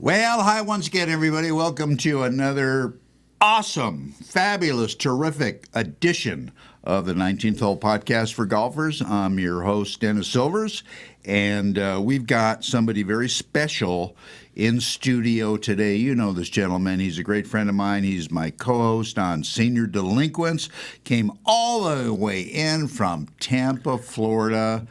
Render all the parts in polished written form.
Well, hi once again, everybody. Welcome to another awesome, fabulous, terrific edition of the 19th Hole Podcast for Golfers. I'm your host, Dennis Silvers, and we've got somebody very special in studio today. You know this gentleman. He's a great friend of mine. He's my co-host on Senior Delinquents. Came all the way in from Tampa, Florida.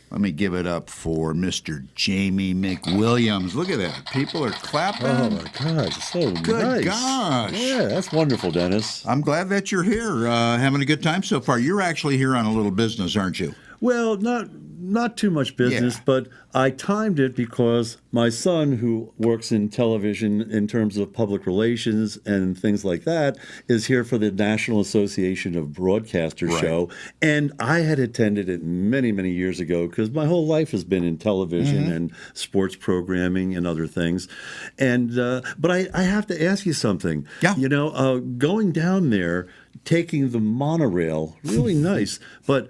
Let me give it up for Mr. Jamie McWilliams. Look at that. People are clapping. Oh, my God. So Good nice. gosh. Yeah, that's wonderful, Dennis. I'm glad that you're here, having a good time so far. You're actually here on a little business, aren't you? Well, not too much business, Yeah. but I timed it because my son, who works in television in terms of public relations and things like that, is here for the National Association of Broadcasters show. And I had attended it many, many years ago because my whole life has been in television and sports programming and other things. And but I have to ask you something. Yeah. You know, going down there, taking the monorail, really nice, but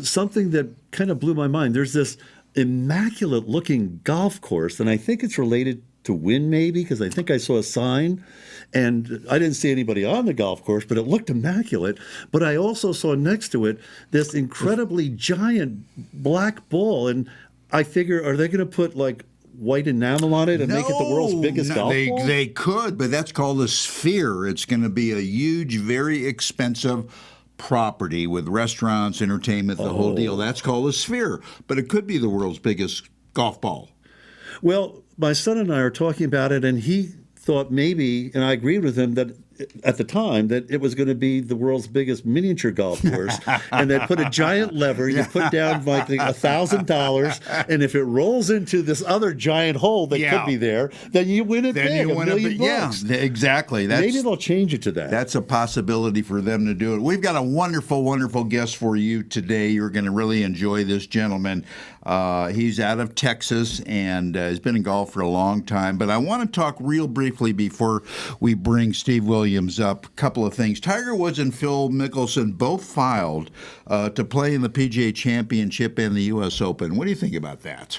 something that kind of blew my mind. There's this immaculate looking golf course, and I think it's related to Wynn maybe, because I think I saw a sign, and I didn't see anybody on the golf course, but it looked immaculate. But I also saw next to it this incredibly giant black ball, and I figure, are they going to put like white enamel on it and make it the world's biggest golf ball? They could, but that's called a sphere. It's going to be a huge, very expensive property with restaurants, entertainment, the whole deal. That's called a sphere, but it could be the world's biggest golf ball. Well, my son and I are talking about it, and he thought maybe, and I agreed with him that at the time that it was going to be the world's biggest miniature golf course, and they put a giant lever. You put down like $1,000, and if it rolls into this other giant hole that could be there, then you win it. Then big, you win $1 million. Yeah, exactly. Maybe they'll change it to that. That's a possibility for them to do it. We've got a wonderful, wonderful guest for you today. You're going to really enjoy this gentleman. He's out of Texas and has been in golf for a long time. But I want to talk real briefly before we bring Steve Williams up. A couple of things. Tiger Woods and Phil Mickelson both filed to play in the PGA Championship and the U.S. Open. What do you think about that?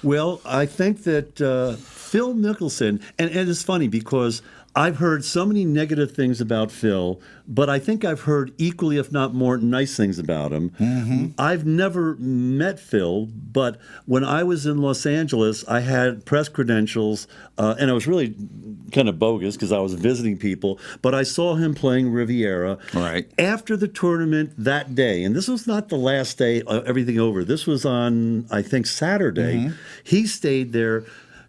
Well, I think that Phil Mickelson, and it's funny because I've heard so many negative things about Phil, but I think I've heard equally, if not more, nice things about him. I've never met Phil, but when I was in Los Angeles, I had press credentials, and I was really kind of bogus because I was visiting people, but I saw him playing Riviera. Right. After the tournament that day, and this was not the last day, everything over. This was on, I think, Saturday. He stayed there,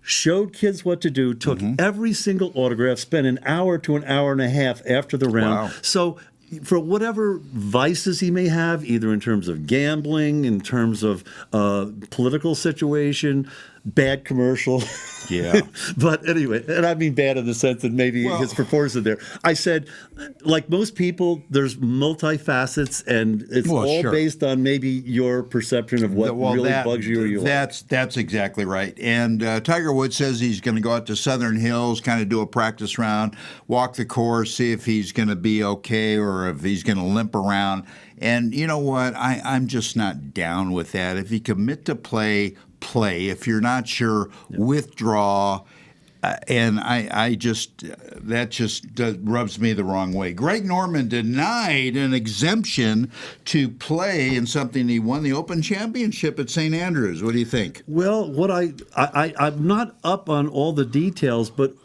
showed kids what to do, took every single autograph, spent an hour to an hour and a half after the round. Wow. So for whatever vices he may have, either in terms of gambling, in terms of political situation, bad commercial. Yeah. But anyway, and I mean bad in the sense that maybe his performance in there. I said, like most people, there's multifacets, and it's based on maybe your perception of what really bugs you or you like. That's exactly right. And Tiger Woods says he's going to go out to Southern Hills, kind of do a practice round, walk the course, see if he's going to be okay or if he's going to limp around. And you know what? I'm just not down with that. If you commit to play. If you're not sure, withdraw. And I just that just rubs me the wrong way. Greg Norman denied an exemption to play in something he won the Open Championship at St. Andrews. What do you think? Well, what I'm not up on all the details, but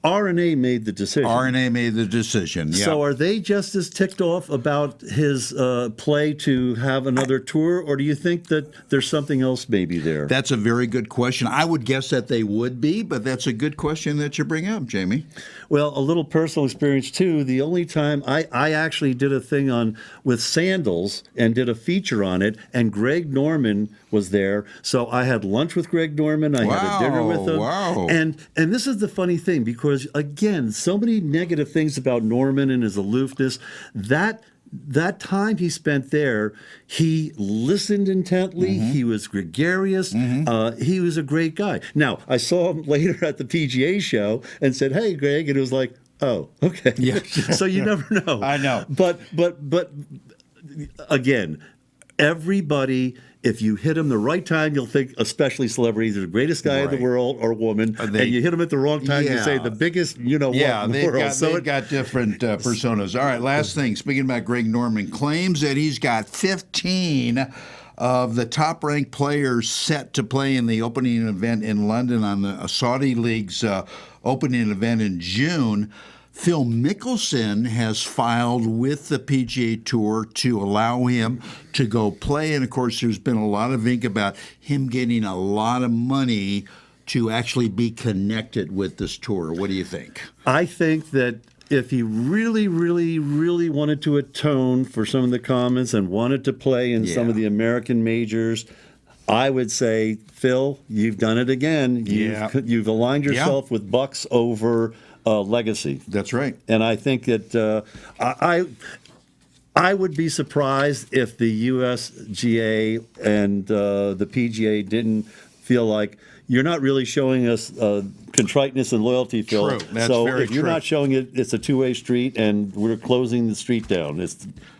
R&A made the decision. R&A made the decision, yeah. So are they just as ticked off about his play to have another tour, or do you think that there's something else maybe there? That's a very good question. I would guess that they would be, but that's a good question that you bring up, Jamie. Well, a little personal experience, too. The only time I actually did a thing with sandals and did a feature on it, and Greg Norman was there. So I had lunch with Greg Norman. I had a dinner with him. Wow. And this is the funny thing, because, again, so many negative things about Norman and his aloofness. That time he spent there, he listened intently. He was gregarious. He was a great guy. Now, I saw him later at the PGA show and said, "Hey, Greg," and it was like, "Oh, okay." Yeah. So you never know. I know. But again, everybody, if you hit them the right time, you'll think, especially celebrities, they're the greatest guy in Right. the world or woman. And you hit them at the wrong time, you say Yeah. the biggest, what in the world. They've got different personas. All right, last thing. Speaking about Greg Norman, claims that he's got 15 of the top-ranked players set to play in the opening event in London on the Saudi League's opening event in June. Phil Mickelson has filed with the PGA Tour to allow him to go play. And, of course, there's been a lot of ink about him getting a lot of money to actually be connected with this tour. What do you think? I think that if he really, really, really wanted to atone for some of the comments and wanted to play in some of the American majors, I would say, Phil, you've done it again. You've aligned yourself with Bucks over legacy. That's right. And I think that I would be surprised if the USGA and the PGA didn't feel like you're not really showing us contriteness and loyalty, Phil. True. That's so very if you're true. not showing it, it's a two-way street, and we're closing the street down.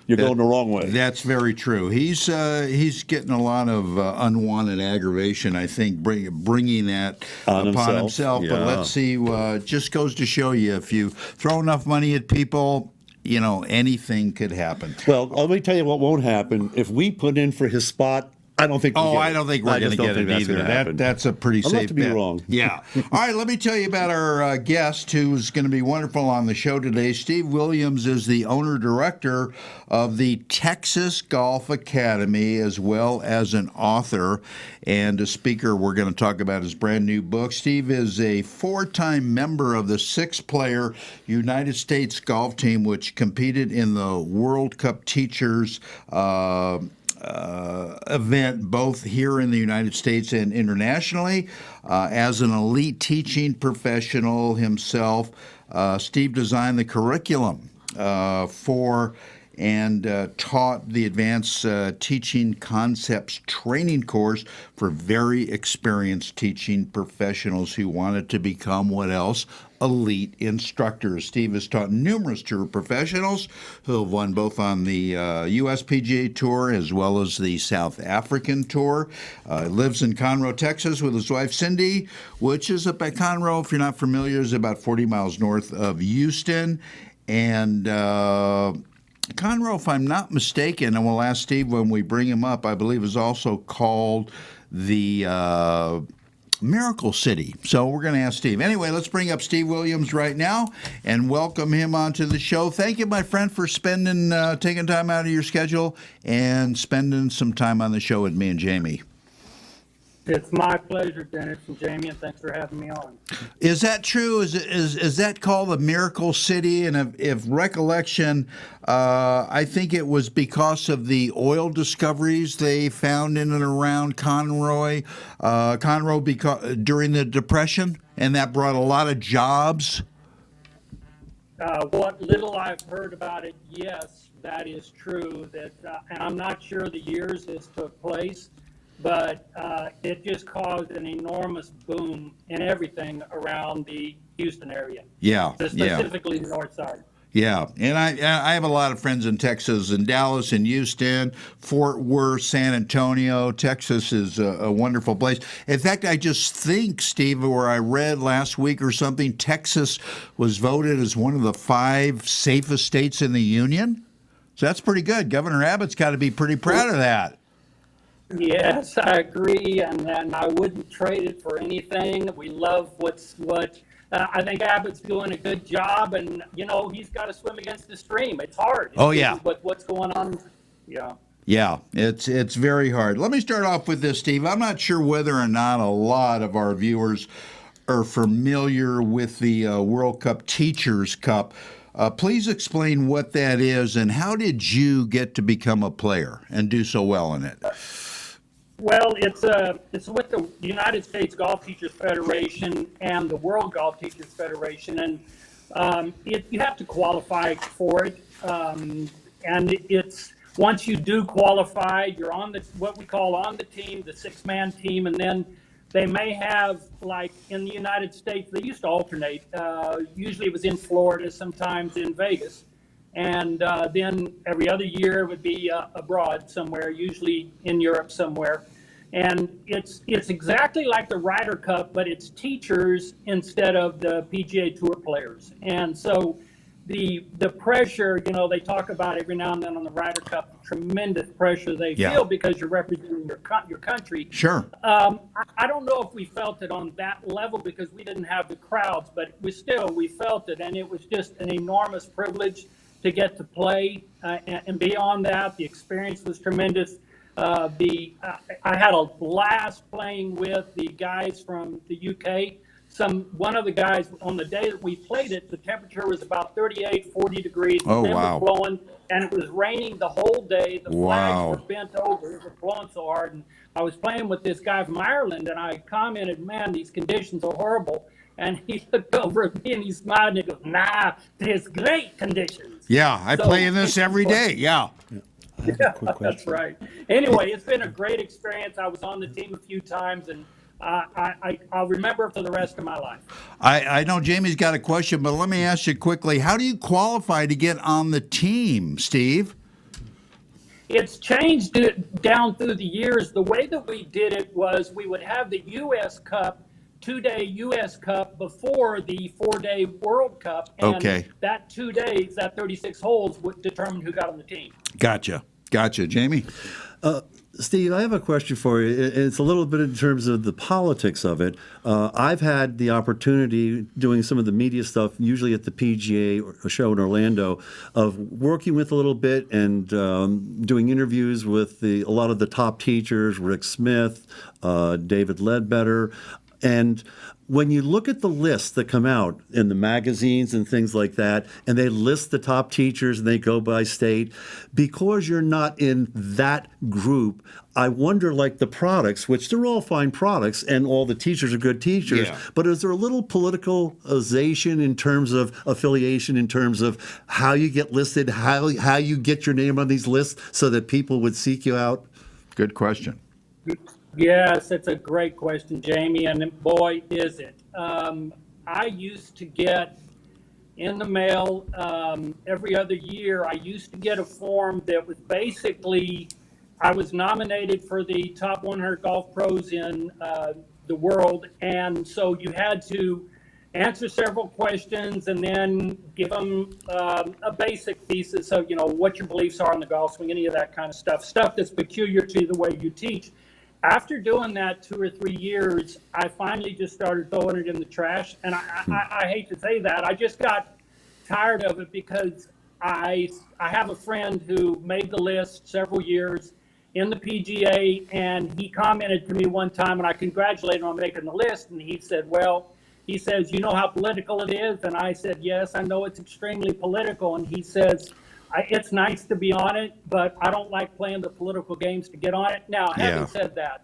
You're going the wrong way. That's very true. He's getting a lot of unwanted aggravation, I think, bringing that On upon himself. himself. But Yeah. let's see. Just goes to show you, if you throw enough money at people, anything could happen. Well, let me tell you what won't happen. If we put in for his spot, I don't think we'll get it. I don't think we're going to get it either. That's a pretty I'd safe love to be bet. wrong. Yeah. All right, let me tell you about our guest who's going to be wonderful on the show today. Steve Williams is the owner-director of the Texas Golf Academy, as well as an author and a speaker. We're going to talk about his brand new book. Steve is a 4-time member of the 6-player United States golf team, which competed in the World Cup Teachers event, both here in the United States and internationally. As an elite teaching professional himself, Steve designed the curriculum for and taught the Advanced Teaching Concepts training course for very experienced teaching professionals who wanted to become what else? Elite instructors. Steve has taught numerous tour professionals who have won both on the USPGA Tour as well as the South African Tour. Lives in Conroe, Texas with his wife Cindy, which is up at Conroe, if you're not familiar, is about 40 miles north of Houston. And Conroe, if I'm not mistaken, and we'll ask Steve when we bring him up, I believe is also called the Miracle City. So we're going to ask Steve. Anyway, let's bring up Steve Williams right now and welcome him onto the show. Thank you, my friend, for taking time out of your schedule and spending some time on the show with me and Jamie. It's my pleasure, Dennis and Jamie, and thanks for having me on. Is that true? Is that called the Miracle City? And if recollection, I think it was because of the oil discoveries they found in and around Conroe during the Depression, and that brought a lot of jobs. What little I've heard about it, yes, that is true. And I'm not sure the years this took place, but it just caused an enormous boom in everything around the Houston area. Yeah, specifically the north side. Yeah, and I have a lot of friends in Texas, in Dallas, in Houston, Fort Worth, San Antonio. Texas is a wonderful place. In fact, I just think, Steve, where I read last week or something, Texas was voted as one of the 5 safest states in the union. So that's pretty good. Governor Abbott's got to be pretty proud of that. Yes, I agree, and I wouldn't trade it for anything. We love I think Abbott's doing a good job, and he's got to swim against the stream. It's hard. But what's going on? Yeah. Yeah, it's very hard. Let me start off with this, Steve. I'm not sure whether or not a lot of our viewers are familiar with the World Cup Teachers Cup. Please explain what that is, and how did you get to become a player and do so well in it? Well, it's with the United States Golf Teachers Federation and the World Golf Teachers Federation, and you have to qualify for it. And it's once you do qualify, you're on what we call on the team, the 6-man team, and then they may have, like in the United States, they used to alternate. Usually it was in Florida, sometimes in Vegas. And then every other year it would be abroad somewhere, usually in Europe somewhere. And it's exactly like the Ryder Cup, but it's teachers instead of the PGA Tour players. And so the pressure, they talk about every now and then on the Ryder Cup, the tremendous pressure they feel because you're representing your country. Sure. I don't know if we felt it on that level because we didn't have the crowds, but we felt it, and it was just an enormous privilege to get to play. And beyond that, the experience was tremendous. I had a blast playing with the guys from the UK. One of the guys, on the day that we played it, the temperature was about 38, 40 degrees. The wind was blowing, and it was raining the whole day. The flags were bent over. It was blowing so hard. And I was playing with this guy from Ireland, and I commented, man, these conditions are horrible. And he looked over at me, and he smiled, and he goes, nah, there's great conditions. Yeah, I play in this every day, yeah. Yeah, that's right. Anyway, it's been a great experience. I was on the team a few times, and I'll remember it for the rest of my life. I know Jamie's got a question, but let me ask you quickly. How do you qualify to get on the team, Steve? It's changed down through the years. The way that we did it was we would have the U.S. Cup, 2-day U.S. Cup before the 4-day World Cup. And that 2 days, that 36 holes would determine who got on the team. Gotcha. Jamie? Steve, I have a question for you. It's a little bit in terms of the politics of it. I've had the opportunity doing some of the media stuff, usually at the PGA show in Orlando, of working with a little bit and doing interviews with a lot of the top teachers, Rick Smith, David Ledbetter. And when you look at the lists that come out in the magazines and things like that, and they list the top teachers and they go by state, because you're not in that group, I wonder, like the products, which they're all fine products and all the teachers are good teachers, but is there a little politicalization in terms of affiliation, in terms of how you get listed, how you get your name on these lists so that people would seek you out? Good question. Yes, it's a great question, Jamie, and boy, is it. I used to get in the mail every other year, I used to get a form that was basically, I was nominated for the top 100 golf pros in the world, and so you had to answer several questions and then give them a basic thesis of, what your beliefs are on the golf swing, any of that kind of stuff that's peculiar to the way you teach. After doing that 2 or 3 years, I finally just started throwing it in the trash. And I hate to say that. I just got tired of it because I have a friend who made the list several years in the PGA, and he commented to me one time, and I congratulated him on making the list. And he said, he says, you know how political it is? And I said, yes, I know it's extremely political. And he says, it's nice to be on it, but I don't like playing the political games to get on it. Now, having said that,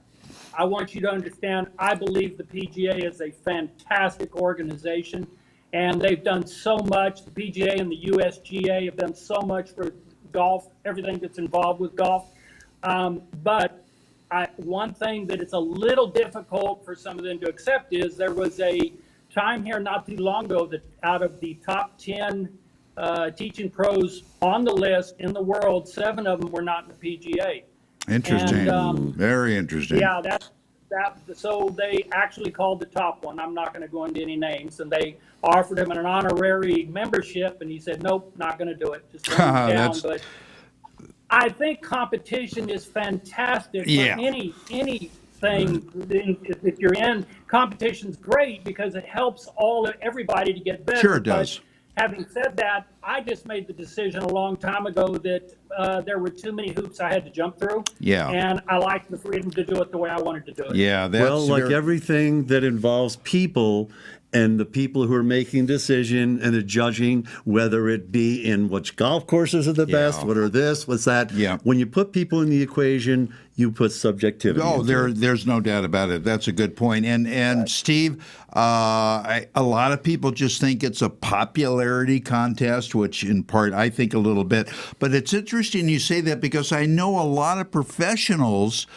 I want you to understand, I believe the PGA is a fantastic organization, and they've done so much. The PGA and the USGA have done so much for golf, everything that's involved with golf. But one thing that it's a little difficult for some of them to accept is there was a time here not too long ago that out of the top 10 teaching pros on the list in the world, 7 of them were not in the PGA. Interesting. And, very interesting. Yeah, so they actually called the top one. I'm not going to go into any names. And they offered him an honorary membership, and he said, nope, not going to do it. Just turn it down. But I think competition is fantastic for anything. If you're in, competition's great because it helps everybody to get better. Sure it does. But having said that, I just made the decision a long time ago that there were too many hoops I had to jump through. Yeah. And I like the freedom to do it the way I wanted to do it. Yeah. That's everything that involves people and the people who are making decision and the judging, whether it be in which golf courses are the best, what are this, what's that. Yeah. When you put people in the equation, you put subjectivity. Oh, there's no doubt about it. That's a good point. And Steve, a lot of people just think it's a popularity contest suggest, which in part I think a little bit. But it's interesting you say that because I know a lot of professionals,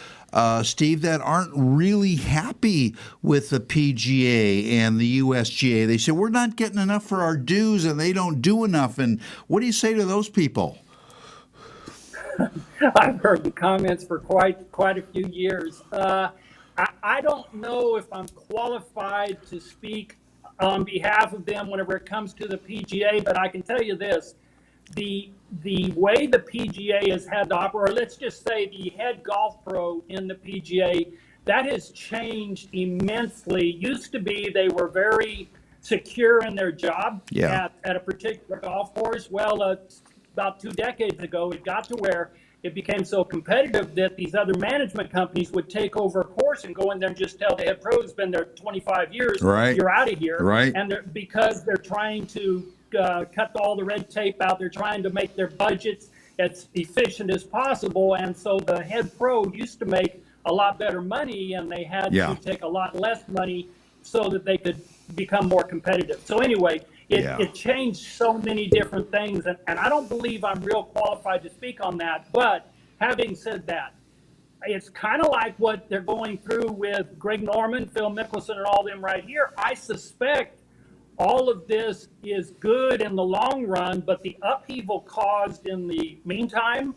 Steve, that aren't really happy with the PGA and the USGA. They say, we're not getting enough for our dues and they don't do enough. And what do you say to those people? I've heard the comments for quite a few years. I don't know if I'm qualified to speak on behalf of them whenever it comes to the PGA, but I can tell you this. The way the PGA has had to operate, or let's just say the head golf pro in the PGA, that has changed immensely. Used to be they were very secure in their job at a particular golf course. Well, about 2 decades ago, it got to where it became so competitive that these other management companies would take over a course and go in there and just tell the head pro who's been there 25 years, you're out of here. Right. And because they're trying to cut all the red tape out, they're trying to make their budgets as efficient as possible. And so the head pro used to make a lot better money, and they had to take a lot less money so that they could become more competitive. So anyway, it changed so many different things, and I don't believe I'm real qualified to speak on that. But having said that, it's kind of like what they're going through with Greg Norman, Phil Mickelson, and all them right here. I suspect all of this is good in the long run, but the upheaval caused in the meantime,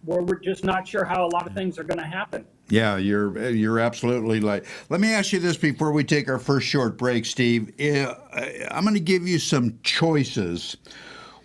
where we're just not sure how a lot of things are going to happen. Yeah, you're absolutely right. Let me ask you this before we take our first short break, Steve. I'm going to give you some choices.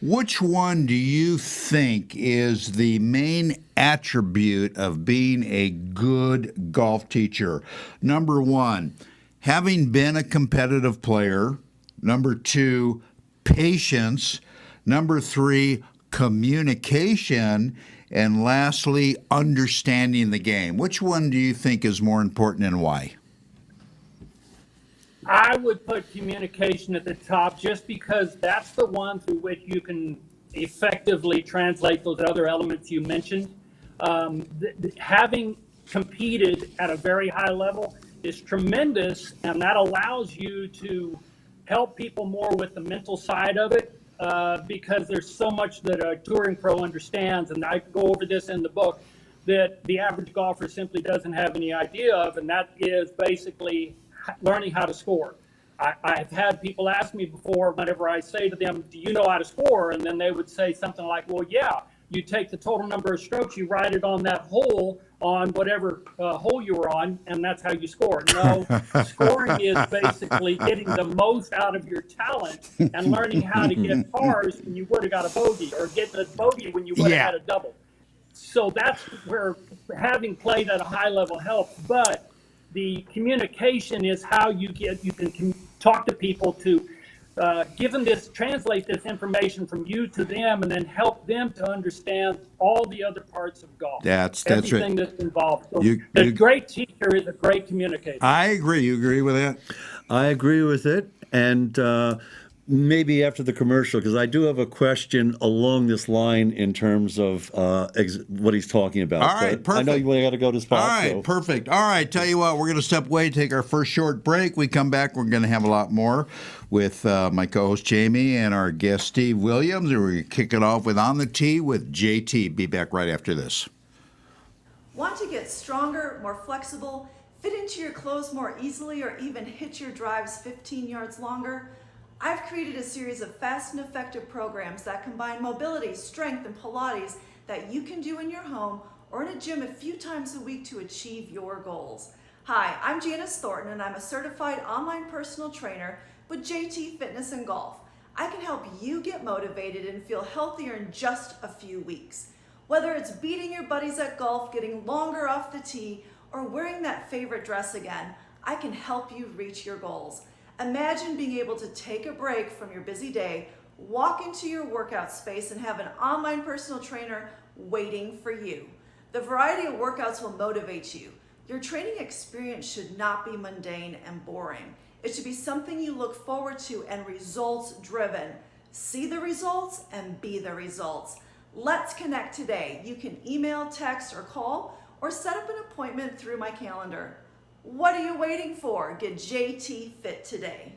Which one do you think is the main attribute of being a good golf teacher? Number one, having been a competitive player. Number two, patience. Number three, communication. And lastly, understanding the game. Which one do you think is more important and why? I would put communication at the top just because that's the one through which you can effectively translate those other elements you mentioned. Having competed at a very high level is tremendous, and that allows you to help people more with the mental side of it. Because there's so much that a touring pro understands, and I go over this in the book, that the average golfer simply doesn't have any idea of, and that is basically learning how to score. I've had people ask me before, whenever I say to them, do you know how to score? And then they would say something like, well, yeah, you take the total number of strokes, you write it on that hole, on whatever hole you were on, and that's how you score. No, scoring is basically getting the most out of your talent and learning how to get pars when you would have got a bogey, or getting a bogey when you would have had a double. So that's where having played at a high level helps. But the communication is how you can talk to people to give them this, translate this information from you to them, and then help them to understand all the other parts of golf. That's everything right. that's involved. So the great teacher is a great communicator. I agree. You agree with that? I agree with it. And maybe after the commercial, because I do have a question along this line in terms of what he's talking about. All right, perfect. I know you got to go to spot. All right, so. perfect. All right, tell you what, we're going to step away, take our first short break. We come back, we're going to have a lot more with my co-host Jamie and our guest Steve Williams, and we're going to kick it off with On the Tee with JT. Be back right after this. Want to get stronger, more flexible, fit into your clothes more easily, or even hit your drives 15 yards longer? I've created a series of fast and effective programs that combine mobility, strength, and Pilates that you can do in your home or in a gym a few times a week to achieve your goals. Hi, I'm Janice Thornton, and I'm a certified online personal trainer with JT Fitness and Golf. I can help you get motivated and feel healthier in just a few weeks. Whether it's beating your buddies at golf, getting longer off the tee, or wearing that favorite dress again, I can help you reach your goals. Imagine being able to take a break from your busy day, walk into your workout space, and have an online personal trainer waiting for you. The variety of workouts will motivate you. Your training experience should not be mundane and boring. It should be something you look forward to and results driven. See the results and be the results. Let's connect today. You can email, text, or call, or set up an appointment through my calendar. What are you waiting for? Get JT Fit today.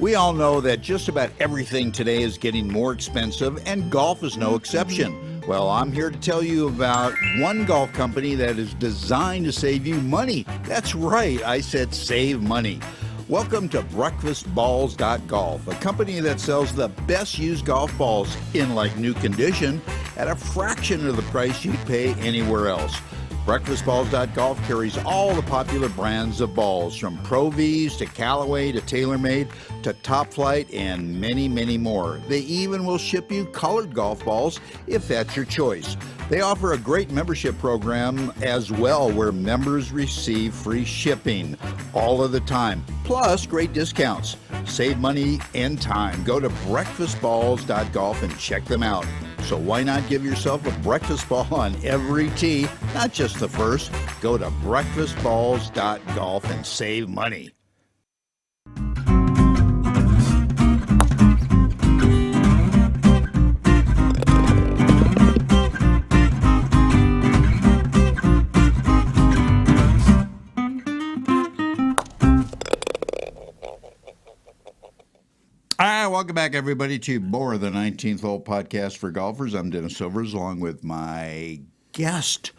We all know that just about everything today is getting more expensive, and golf is no exception. Well, I'm here to tell you about one golf company that is designed to save you money. That's right, I said save money. Welcome to BreakfastBalls.golf, a company that sells the best used golf balls in like new condition at a fraction of the price you'd pay anywhere else. BreakfastBalls.golf carries all the popular brands of balls, from Pro Vs to Callaway to TaylorMade to Top Flight and many, many more. They even will ship you colored golf balls if that's your choice. They offer a great membership program as well, where members receive free shipping all of the time, plus great discounts. Save money and time. Go to breakfastballs.golf and check them out. So why not give yourself a breakfast ball on every tee, not just the first? Go to breakfastballs.golf and save money. Welcome back, everybody, to more the 19th Hole Podcast for Golfers. I'm Dennis Silvers, along with my guest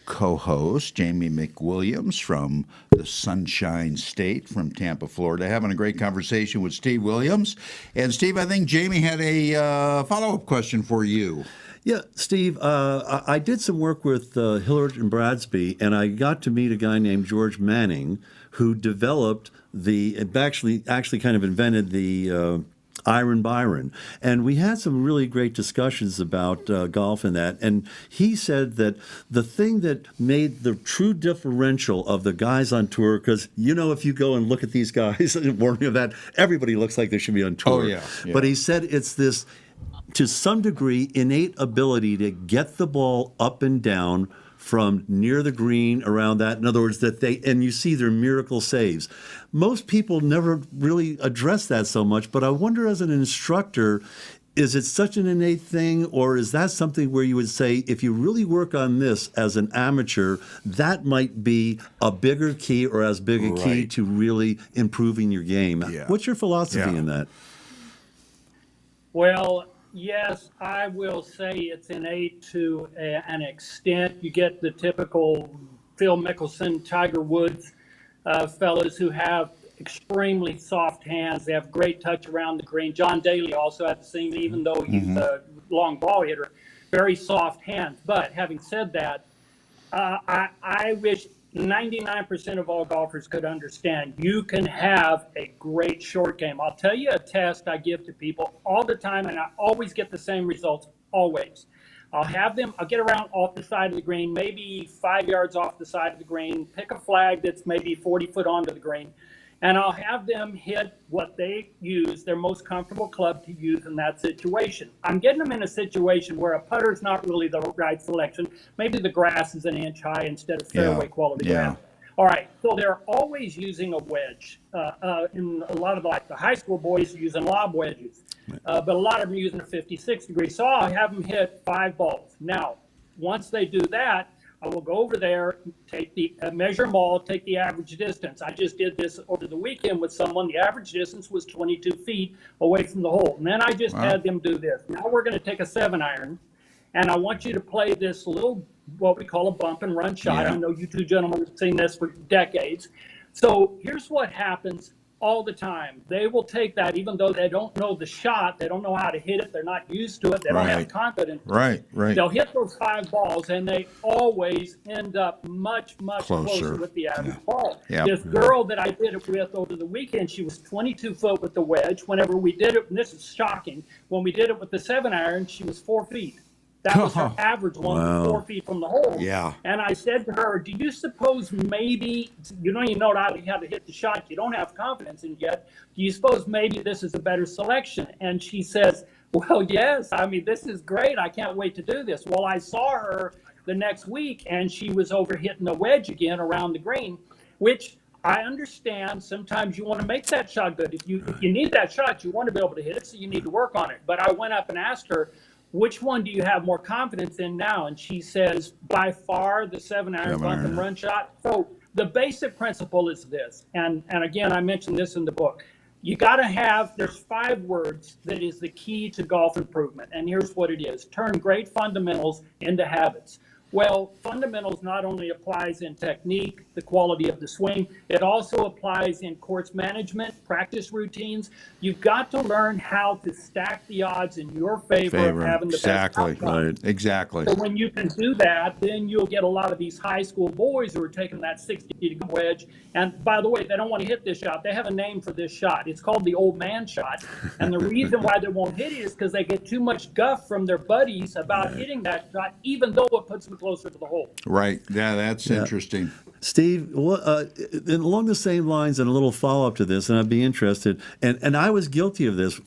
co-host, Jamie McWilliams from the Sunshine State from Tampa, Florida, having a great conversation with Steve Williams. And, Steve, I think Jamie had a follow-up question for you. Yeah, Steve, I did some work with Hillard and Bradsby, and I got to meet a guy named George Manning, who developed actually kind of invented the Iron Byron. And we had some really great discussions about golf and that. And he said that the thing that made the true differential of the guys on tour, because, if you go and look at these guys, and warn you of that, everybody looks like they should be on tour. Oh, yeah. But he said it's this, to some degree, innate ability to get the ball up and down from near the green around that. In other words, and you see their miracle saves. Most people never really address that so much, but I wonder, as an instructor, is it such an innate thing, or is that something where you would say, if you really work on this as an amateur, that might be a bigger key, or as big a key to really improving your game? Yeah. What's your philosophy in that? Well, yes, I will say it's innate to an extent. You get the typical Phil Mickelson, Tiger Woods fellas who have extremely soft hands. They have great touch around the green. John Daly also had the same, even though he's a long ball hitter, very soft hands. But having said that, I wish 99% of all golfers could understand you can have a great short game. I'll tell you a test I give to people all the time, and I always get the same results, always. I'll get around off the side of the green, maybe 5 yards off the side of the green, pick a flag that's maybe 40 foot onto the green, and I'll have them hit what they use, their most comfortable club to use in that situation. I'm getting them in a situation where a putter is not really the right selection. Maybe the grass is an inch high instead of fairway quality ground. All right, so they're always using a wedge. In a lot of the high school boys are using lob wedges, but a lot of them are using a 56 degree. So I'll have them hit 5 balls. Now, once they do that, I will go over there, take measure them all, take the average distance. I just did this over the weekend with someone. The average distance was 22 feet away from the hole. And then I just had them do this. Now we're going to take a 7-iron, and I want you to play this little, what we call a bump and run shot. I know you two gentlemen have seen this for decades. So here's what happens all the time. They will take that, even though they don't know the shot, they don't know how to hit it, they're not used to it, they don't have confidence. Right. They'll hit those 5 balls, and they always end up much, much closer with the average ball. This girl that I did it with over the weekend, she was 22 foot with the wedge. Whenever we did it, and this is shocking, when we did it with the 7-iron, she was 4 feet. That was her average one, 4 feet from the hole. Yeah. And I said to her, do you suppose maybe, you don't even know how to hit the shot, you don't have confidence in it yet, do you suppose maybe this is a better selection? And she says, well, yes, I mean, this is great, I can't wait to do this. Well, I saw her the next week, and she was over hitting the wedge again around the green, which I understand sometimes you want to make that shot good. If you need that shot, you want to be able to hit it, so you need to work on it. But I went up and asked her, which one do you have more confidence in now? And she says, by far, the 7-iron bump and run shot. So the basic principle is this, and again, I mentioned this in the book. You got to have, there's 5 words that is the key to golf improvement. And here's what it is: turn great fundamentals into habits. Well, fundamentals not only applies in technique, the quality of the swing, it also applies in course management, practice routines. You've got to learn how to stack the odds in your favor of having the Exactly. best outcome. Right. Exactly. So when you can do that, then you'll get a lot of these high school boys who are taking that 60-degree wedge. And by the way, they don't want to hit this shot. They have a name for this shot. It's called the old man shot. And the reason why they won't hit it is because they get too much guff from their buddies about hitting that shot, even though it puts them closer to the hole. Right. Yeah, that's interesting. Steve, and along the same lines, and a little follow up to this, and I'd be interested. And I was guilty of this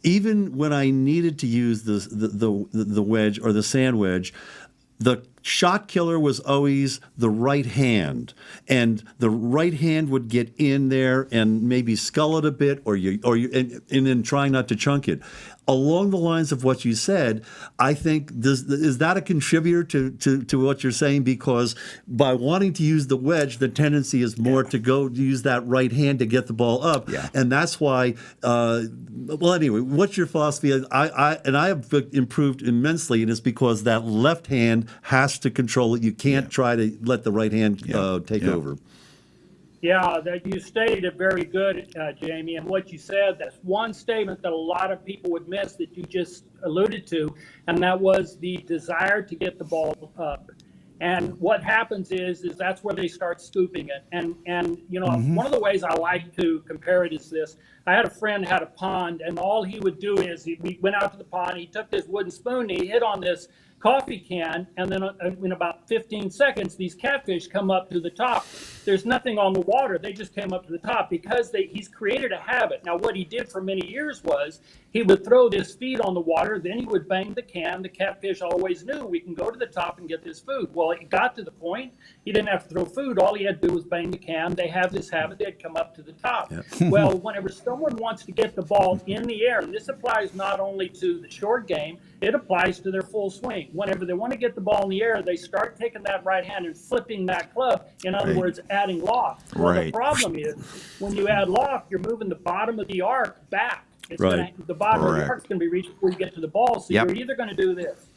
even when I needed to use the wedge or the sand wedge. The shot killer was always the right hand, and the right hand would get in there and maybe scull it a bit, and then trying not to chunk it. Along the lines of what you said, I think is that a contributor to what you're saying? Because by wanting to use the wedge, the tendency is more to go use that right hand to get the ball up, and that's why. Well, anyway, what's your philosophy? I have improved immensely, and it's because that left hand has to control it. You can't try to let the right hand take over. Yeah, that you stated it very good, Jamie. And what you said, that's one statement that a lot of people would miss that you just alluded to, and that was the desire to get the ball up. And what happens is that's where they start scooping it. And you know, one of the ways I like to compare it is this. I had a friend who had a pond, and all he would do is we went out to the pond, he took this wooden spoon, he hit on this coffee can, and then in about 15 seconds, these catfish come up to the top. There's nothing on the water. They just came up to the top because he's created a habit. Now, what he did for many years was he would throw this feed on the water, then he would bang the can. The catfish always knew we can go to the top and get this food. Well, it got to the point he didn't have to throw food. All he had to do was bang the can. They have this habit. They'd come up to the top. Well, whenever someone wants to get the ball in the air, and this applies not only to the short game, it applies to their full swing. Whenever they want to get the ball in the air, they start taking that right hand and flipping that club. In other words, adding loft. Well, the problem is when you add loft, you're moving the bottom of the arc back. The bottom of the arc is going to be reached before you get to the ball. So you're either going to do this.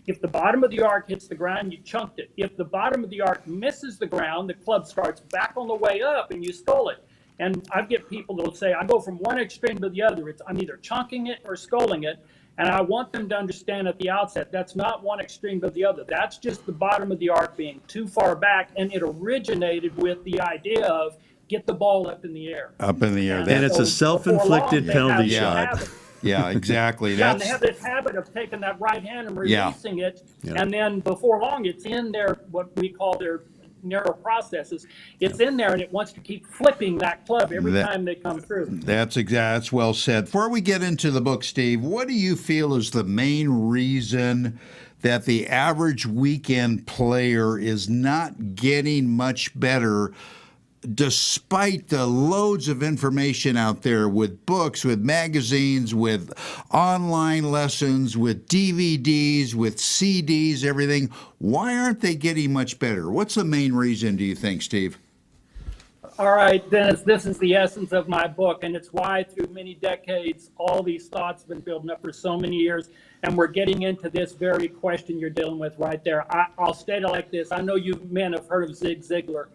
If the bottom of the arc hits the ground, you chunked it. If the bottom of the arc misses the ground, the club starts back on the way up and you stole it. And I get people that will say, I go from one extreme to the other. I'm either chunking it or sculling it. And I want them to understand at the outset, that's not one extreme to the other. That's just the bottom of the arc being too far back. And it originated with the idea of get the ball up in the air. Up in the air. And it's a self-inflicted penalty shot. Yeah, exactly. And they have this habit of taking that right hand and releasing it. And then before long, it's in their, what we call their narrow processes. It's in there, and it wants to keep flipping that club every time they come through. That's well said. Before we get into the book, Steve, what do you feel is the main reason that the average weekend player is not getting much better despite the loads of information out there with books, with magazines, with online lessons, with DVDs, with CDs, everything? Why aren't they getting much better? What's the main reason, do you think, Steve? All right, Dennis, this is the essence of my book, and it's why through many decades, all these thoughts have been building up for so many years, and we're getting into this very question you're dealing with right there. I'll state it like this. I know you men have heard of Zig Ziglar.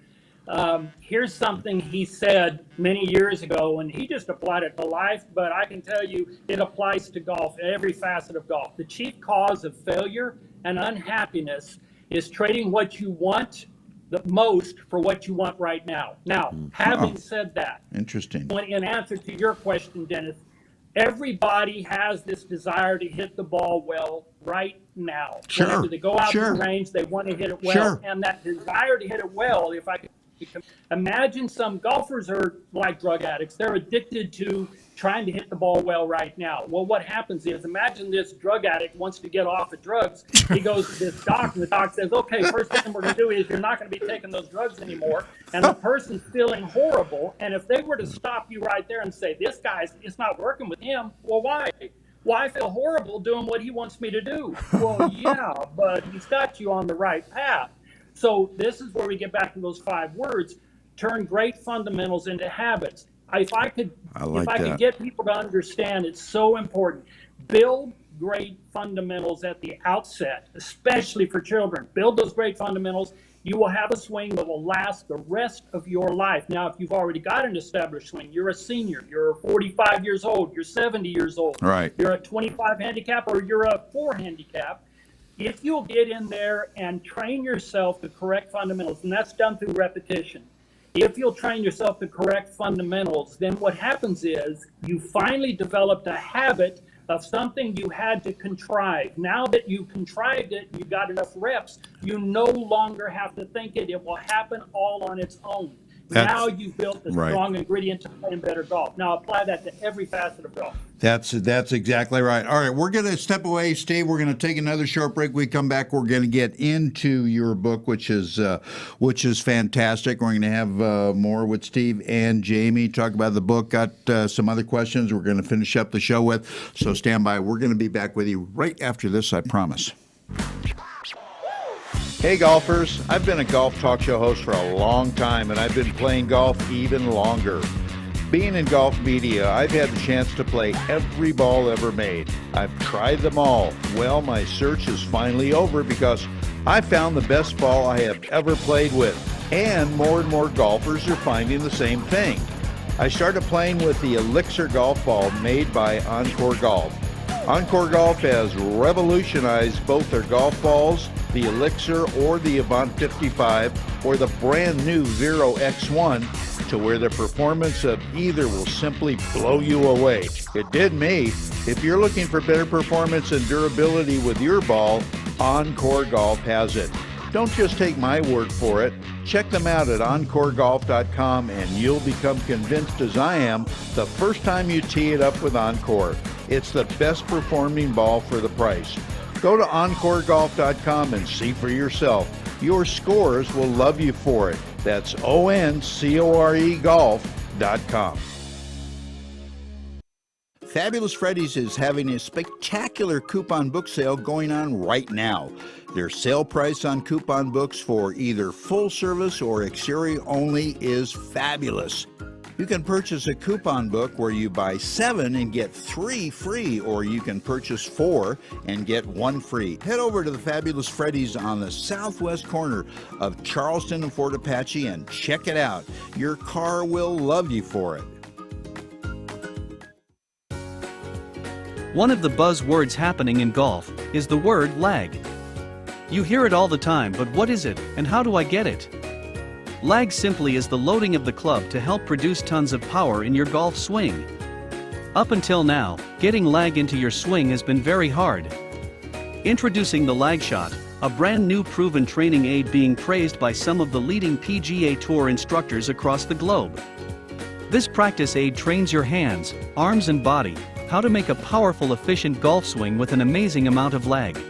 Here's something he said many years ago, and he just applied it to life, but I can tell you it applies to golf, every facet of golf. The chief cause of failure and unhappiness is trading what you want the most for what you want right now. Now, having said that, interesting. In answer to your question, Dennis, everybody has this desire to hit the ball well right now. Sure. Whenever they go out to the range, they want to hit it well. Sure. And that desire to hit it well, if I could imagine, some golfers are like drug addicts. They're addicted to trying to hit the ball well right now. Well, what happens is, imagine this drug addict wants to get off of drugs. He goes to this doc, and the doc says, okay, first thing we're going to do is you're not going to be taking those drugs anymore. And the person's feeling horrible. And if they were to stop you right there and say, this guy's, it's not working with him, well, why? Well, I feel horrible doing what he wants me to do. Well, yeah, but he's got you on the right path. So this is where we get back to those 5 words: turn great fundamentals into habits. If I could, I like if I that. could get people to understand, it's so important. Build great fundamentals at the outset, especially for children. Build those great fundamentals. You will have a swing that will last the rest of your life. Now, if you've already got an established swing, you're a senior, you're 45 years old, you're 70 years old, Right. you're a 25 handicap, or you're a 4 handicap. If you'll get in there and train yourself the correct fundamentals, and that's done through repetition. If you'll train yourself the correct fundamentals, then what happens is you finally developed a habit of something you had to contrive. Now that you contrived it, you got enough reps, you no longer have to think it. It will happen all on its own. Now you've built the right. strong ingredient to playing better golf. Now apply that to every facet of golf. That's exactly right. All right, we're going to step away, Steve. We're going to take another short break. We come back. We're going to get into your book, which is fantastic. We're going to have more with Steve and Jamie talk about the book. Got some other questions we're going to finish up the show with. So stand by. We're going to be back with you right after this, I promise. Hey golfers, I've been a golf talk show host for a long time, and I've been playing golf even longer. Being in golf media, I've had the chance to play every ball ever made. I've tried them all. Well, my search is finally over because I found the best ball I have ever played with, and more golfers are finding the same thing. I started playing with the Elixir golf ball made by Encore Golf. Encore Golf has revolutionized both their golf balls, the Elixir or the Avant 55, or the brand new Vero X1, to where the performance of either will simply blow you away. It did me. If you're looking for better performance and durability with your ball, Encore Golf has it. Don't just take my word for it. Check them out at EncoreGolf.com and you'll become convinced, as I am, the first time you tee it up with Encore. It's the best performing ball for the price. Go to EncoreGolf.com and see for yourself. Your scorers will love you for it. That's ONCORE Golf.com. Fabulous Freddy's is having a spectacular coupon book sale going on right now. Their sale price on coupon books for either full service or exterior only is fabulous. You can purchase a coupon book where you buy 7 and get 3 free, or you can purchase 4 and get 1 free. Head over to the Fabulous Freddy's on the southwest corner of Charleston and Fort Apache and check it out. Your car will love you for it. One of the buzzwords happening in golf is the word lag. You hear it all the time, but what is it, and how do I get it? Lag simply is the loading of the club to help produce tons of power in your golf swing. Up until now, getting lag into your swing has been very hard. Introducing the Lag Shot, a brand new proven training aid being praised by some of the leading PGA Tour instructors across the globe. This practice aid trains your hands, arms and body how to make a powerful, efficient golf swing with an amazing amount of lag.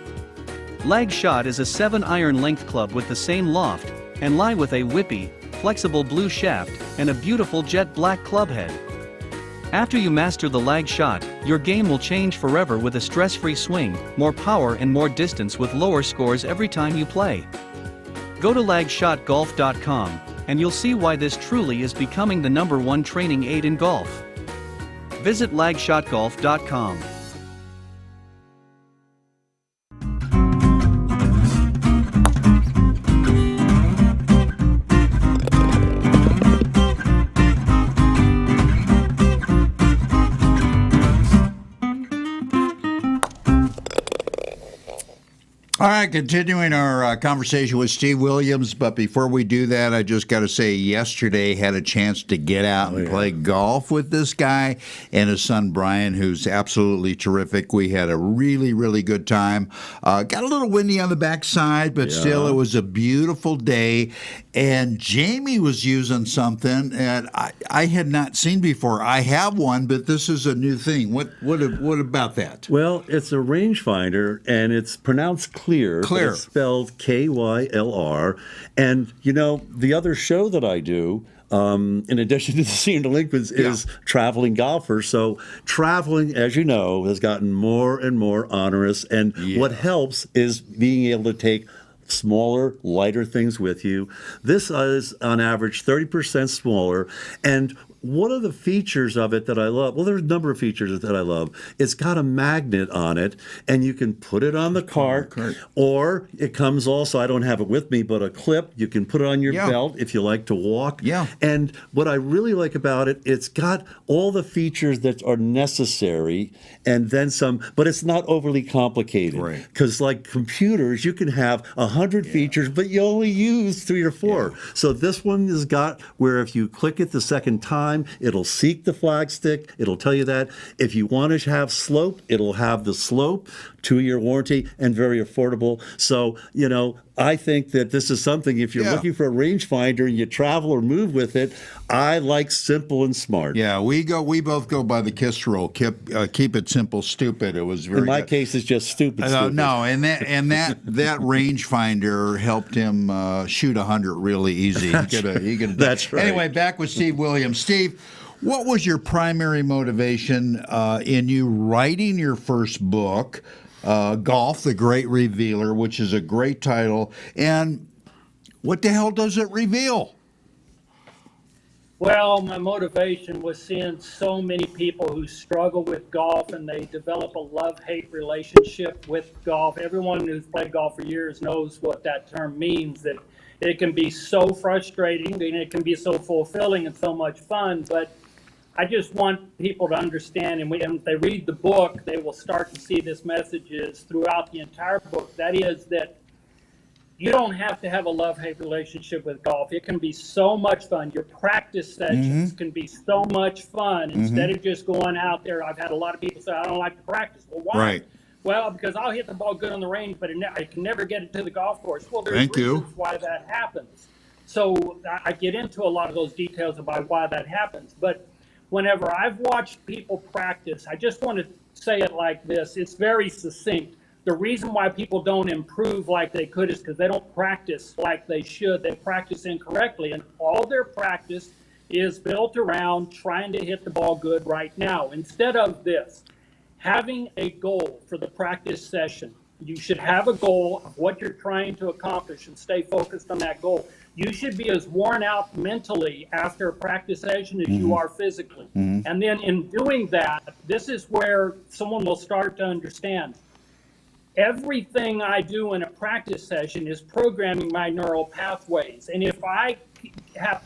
Lag Shot is a 7-iron length club with the same loft and lie with a whippy, flexible blue shaft and a beautiful jet black club head. After you master the Lag Shot, your game will change forever with a stress-free swing, more power and more distance with lower scores every time you play. Go to lagshotgolf.com and you'll see why this truly is becoming the #1 training aid in golf. Visit lagshotgolf.com. All right, continuing our conversation with Steve Williams, but before we do that, I just got to say, yesterday had a chance to get out and play golf with this guy and his son Brian, who's absolutely terrific. We had a really, really good time. Got a little windy on the backside, but still, it was a beautiful day. And Jamie was using something that I had not seen before. I have one, but this is a new thing. What about that? Well, it's a rangefinder, and it's pronounced Clear. Clear. It's spelled Kylr. And, you know, the other show that I do, in addition to the Senior Delinquents, is Traveling Golfer. So traveling, as you know, has gotten more and more onerous. And what helps is being able to take smaller, lighter things with you. This is on average 30% smaller. And one of the features of it that I love, well, there's a number of features that I love. It's got a magnet on it, and you can put it on the cart, or it comes also, I don't have it with me, but a clip. You can put it on your belt if you like to walk. Yeah. And what I really like about it, it's got all the features that are necessary and then some, but it's not overly complicated. Right. Because like computers, you can have 100 features, but you only use 3 or 4. So this one has got where if you click it the second time, it'll seek the flag stick. It'll tell you that. If you want to have slope, it'll have the slope, 2-year warranty, and very affordable. So, you know, I think that this is something, if you're looking for a rangefinder and you travel or move with it, I like simple and smart. Yeah, we both go by the KISS rule. Keep it simple, stupid. It was very In my good. case, it's just stupid. No, and that rangefinder helped him shoot 100 really easy. That's right. Anyway, back with Steve Williams. Steve, what was your primary motivation in you writing your first book, Golf: The Great Revealer, which is a great title, and what the hell does it reveal? Well, my motivation was seeing so many people who struggle with golf and they develop a love-hate relationship with golf. Everyone who's played golf for years knows what that term means, that it can be so frustrating and it can be so fulfilling and so much fun. But I just want people to understand, and if they read the book, they will start to see this messages throughout the entire book. That is that you don't have to have a love-hate relationship with golf. It can be so much fun. Your practice sessions can be so much fun. Instead of just going out there, I've had a lot of people say, I don't like to practice. Well, why? Right. Well, because I'll hit the ball good on the range, but I can never get it to the golf course. Well, there's Thank you. reasons why that happens. So I get into a lot of those details about why that happens. But whenever I've watched people practice, I just want to say it like this. It's very succinct. The reason why people don't improve like they could is because they don't practice like they should. They practice incorrectly, and all their practice is built around trying to hit the ball good right now. Instead of this, having a goal for the practice session. You should have a goal of what you're trying to accomplish and stay focused on that goal. You should be as worn out mentally after a practice session as you are physically. And then in doing that, this is where someone will start to understand. Everything I do in a practice session is programming my neural pathways. And if I have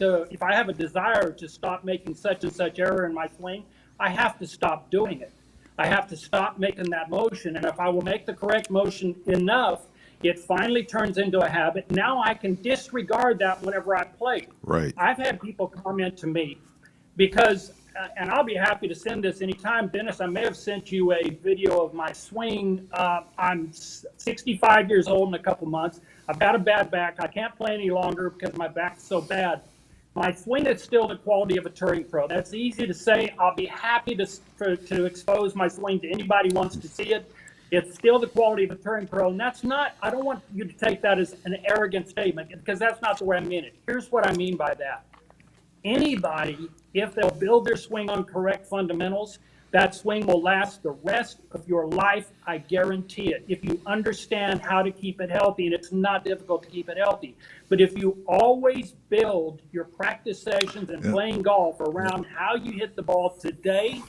a desire to stop making such and such error in my swing, I have to stop doing it. I have to stop making that motion. And if I will make the correct motion enough, it finally turns into a habit. Now I can disregard that whenever I play. Right. I've had people comment to me because, and I'll be happy to send this anytime. Dennis, I may have sent you a video of my swing. I'm 65 years old in a couple months. I've got a bad back. I can't play any longer because my back's so bad. My swing is still the quality of a touring pro. That's easy to say. I'll be happy to expose my swing to anybody who wants to see it. It's still the quality of a touring pro. And that's not, I don't want you to take that as an arrogant statement because that's not the way I mean it. Here's what I mean by that. Anybody, if they'll build their swing on correct fundamentals, that swing will last the rest of your life. I guarantee it. If you understand how to keep it healthy, and it's not difficult to keep it healthy. But if you always build your practice sessions and playing golf around how you hit the ball today,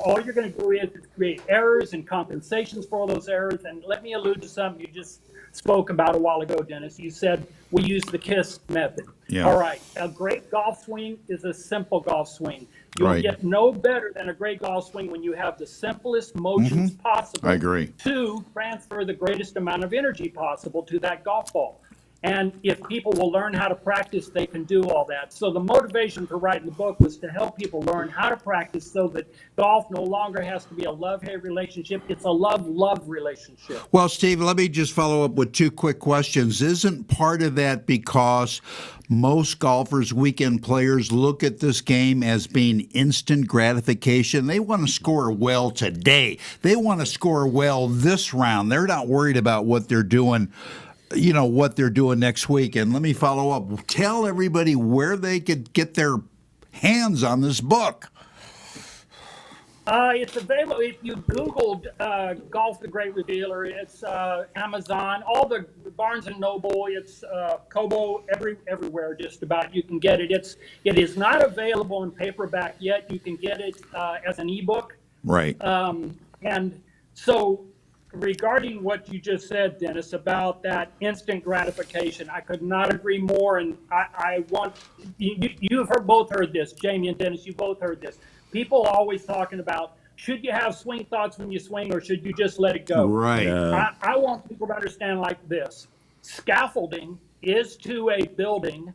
all you're going to do is create errors and compensations for all those errors. And let me allude to something you just spoke about a while ago, Dennis. You said we use the KISS method. Yeah. All right. A great golf swing is a simple golf swing. You'll get no better than a great golf swing when you have the simplest motions possible. I agree. To transfer the greatest amount of energy possible to that golf ball. And if people will learn how to practice, they can do all that. So the motivation for writing the book was to help people learn how to practice so that golf no longer has to be a love-hate relationship. It's a love-love relationship. Well, Steve, let me just follow up with 2 quick questions. Isn't part of that because most golfers, weekend players, look at this game as being instant gratification? They want to score well today. They want to score well this round. They're not worried about what they're doing next week. And let me follow up. Tell everybody where they could get their hands on this book. It's available. If you Googled Golf: The Great Revealer, it's Amazon. All the Barnes and Noble, it's Kobo, everywhere just about you can get it. It is not available in paperback yet. You can get it as an ebook. Right. And so regarding what you just said, Dennis, about that instant gratification, I could not agree more. And I want, you've both heard this, Jamie and Dennis, you both heard this. People always talking about, should you have swing thoughts when you swing or should you just let it go? Right. I want people to understand like this. Scaffolding is to a building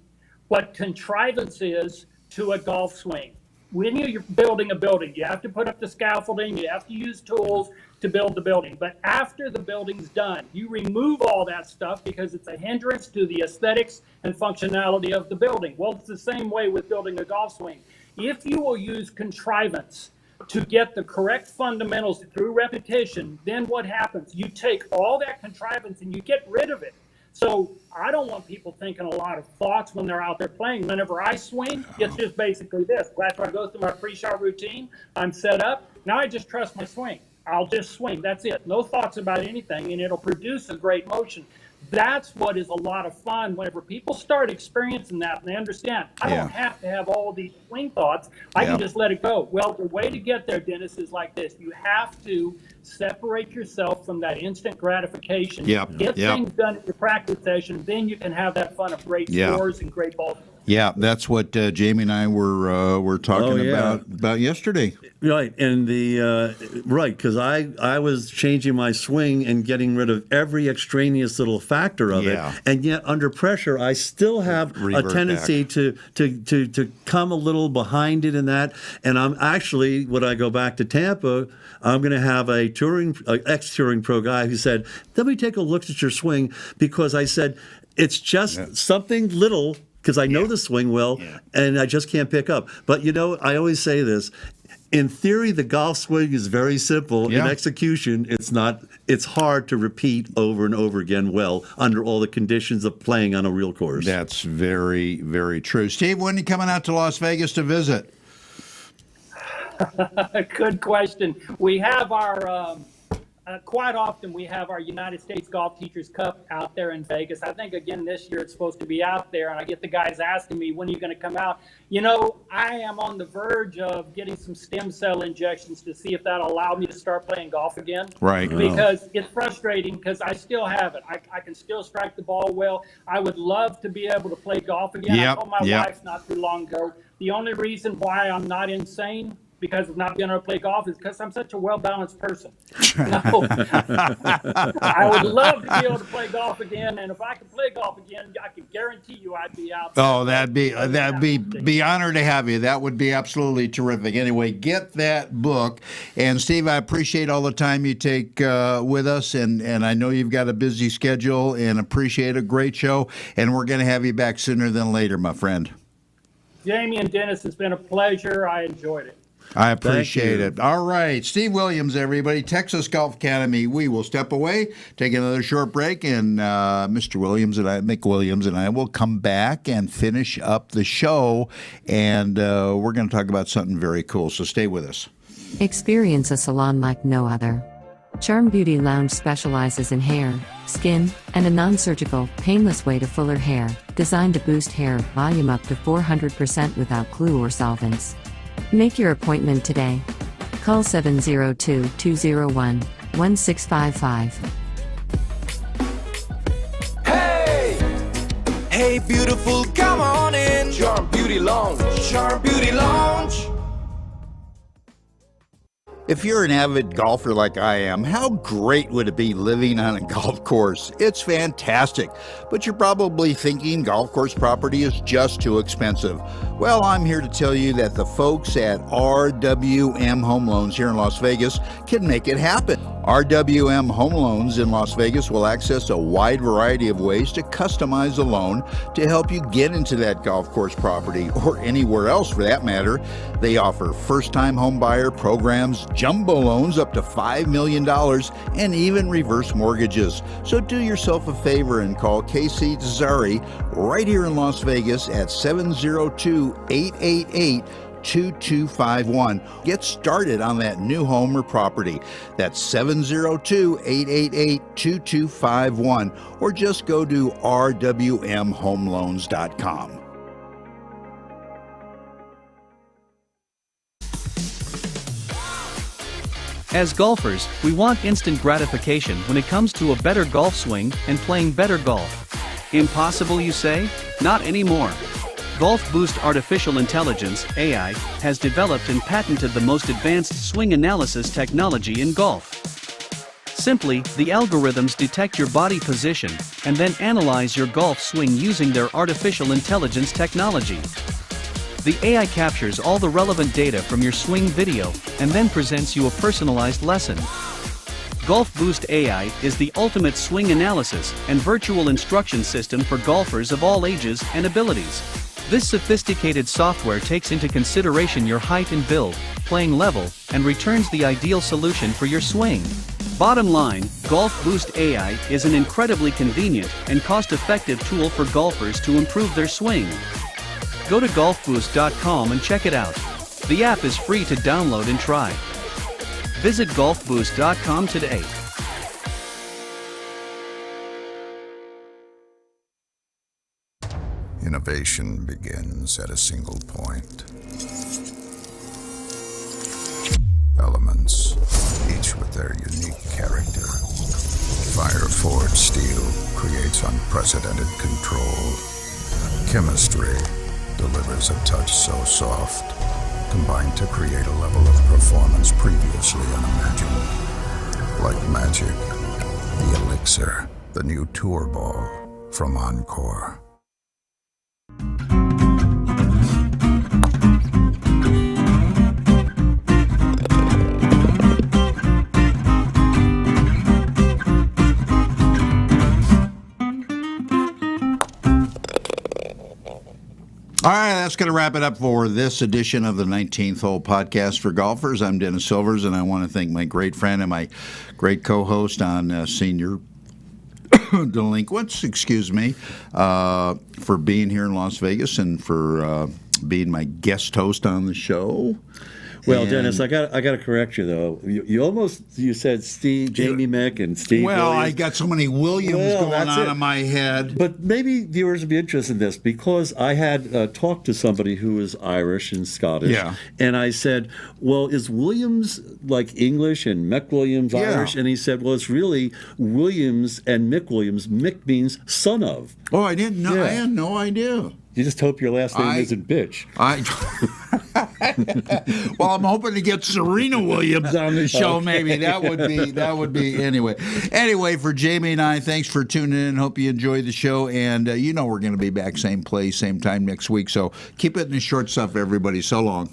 what contrivance is to a golf swing. When you're building a building, you have to put up the scaffolding, you have to use tools to build the building. But after the building's done, you remove all that stuff because it's a hindrance to the aesthetics and functionality of the building. Well, it's the same way with building a golf swing. If you will use contrivance to get the correct fundamentals through repetition, then what happens? You take all that contrivance and you get rid of it. So I don't want people thinking a lot of thoughts when they're out there playing. Whenever I swing, it's just basically this. After I go through my pre-shot routine, I'm set up. Now I just trust my swing. I'll just swing. That's it. No thoughts about anything, and it'll produce a great motion. That's what is a lot of fun whenever people start experiencing that and they understand, I don't have to have all these swing thoughts. I can just let it go. Well, the way to get there, Dennis, is like this. You have to separate yourself from that instant gratification. Get things done at your practice session, then you can have that fun of great scores and great balls. Yeah, that's what Jamie and I were talking about yesterday. Right, and because I was changing my swing and getting rid of every extraneous little factor of it, and yet under pressure, I still have a tendency to come a little behind it in that. And I'm actually, when I go back to Tampa, I'm going to have a ex-touring pro guy who said, "Let me take a look at your swing," because I said it's just something little. Because I know the swing well, and I just can't pick up. But, I always say this. In theory, the golf swing is very simple. In execution, it's not. It's hard to repeat over and over again well under all the conditions of playing on a real course. That's very, very true. Steve, when are you coming out to Las Vegas to visit? Good question. We have our... quite often we have our United States Golf Teachers Cup out there in Vegas. I think, again, this year it's supposed to be out there, and I get the guys asking me, when are you going to come out? I am on the verge of getting some stem cell injections to see if that'll allow me to start playing golf again. Right. Because it's frustrating because I still have it. I can still strike the ball well. I would love to be able to play golf again. I told my wife not too long ago, the only reason why I'm not insane because of not being able to play golf is because I'm such a well-balanced person. I would love to be able to play golf again, and if I could play golf again, I can guarantee you I'd be out there. Oh, that'd be honored to have you. That would be absolutely terrific. Anyway, get that book. And Steve, I appreciate all the time you take with us, and I know you've got a busy schedule, and appreciate a great show. And we're going to have you back sooner than later, my friend. Jamie and Dennis, it's been a pleasure. I enjoyed it. I appreciate it. All right. Steve Williams, everybody, Texas Golf Academy. We will step away, take another short break, and Mr. Williams and Mick Williams and I will come back and finish up the show, and we're going to talk about something very cool, so stay with us. Experience a salon like no other. Charm Beauty Lounge specializes in hair, skin, and a non-surgical, painless way to fuller hair, designed to boost hair volume up to 400% without glue or solvents. Make your appointment today. Call 702-201-1655. Hey! Hey, beautiful, come on in. Charm Beauty Lounge. Charm Beauty Lounge. If you're an avid golfer like I am, how great would it be living on a golf course? It's fantastic, but you're probably thinking golf course property is just too expensive. Well, I'm here to tell you that the folks at RWM Home Loans here in Las Vegas can make it happen. RWM Home Loans in Las Vegas will access a wide variety of ways to customize a loan to help you get into that golf course property or anywhere else for that matter. They offer first-time home buyer programs, jumbo loans up to $5 million, and even reverse mortgages. So do yourself a favor and call Casey Zari right here in Las Vegas at 702-888 888-2251. Get started on that new home or property. That's 702-888-2251, or just go to rwmhomeloans.com. As golfers, we want instant gratification when it comes to a better golf swing and playing better golf. Impossible, you say? Not anymore. Golf Boost Artificial Intelligence, AI, has developed and patented the most advanced swing analysis technology in golf. Simply, the algorithms detect your body position and then analyze your golf swing using their artificial intelligence technology. The AI captures all the relevant data from your swing video and then presents you a personalized lesson. Golf Boost AI is the ultimate swing analysis and virtual instruction system for golfers of all ages and abilities. This sophisticated software takes into consideration your height and build, playing level, and returns the ideal solution for your swing. Bottom line, Golf Boost AI is an incredibly convenient and cost-effective tool for golfers to improve their swing. Go to golfboost.com and check it out. The app is free to download and try. Visit golfboost.com today. Innovation begins at a single point. Elements, each with their unique character. Fire-forged steel creates unprecedented control. Chemistry delivers a touch so soft, combined to create a level of performance previously unimagined. Like magic, the Elixir, the new tour ball from Encore. All right, that's going to wrap it up for this edition of the 19th Hole Podcast for Golfers. I'm Dennis Silvers, and I want to thank my great friend and my great co-host on Senior Delinquents, for being here in Las Vegas and for being my guest host on the show. Well, Dennis, I got to correct you though. You said Jamie Mick and Steve. Well, Williams. I got so many Williams going on in my head. But maybe viewers would be interested in this because I had talked to somebody who is Irish and Scottish. Yeah. And I said, well, is Williams like English and McWilliams Irish? And he said, well, it's really Williams and McWilliams. Mick means son of. Oh, I didn't know. Yeah. I had no idea. You just hope your last name isn't bitch. Well, I'm hoping to get Serena Williams on the show. Okay. Maybe that would be anyway. Anyway, for Jamie and I, thanks for tuning in. Hope you enjoyed the show, and we're going to be back same place, same time next week. So keep it in the short stuff, everybody. So long.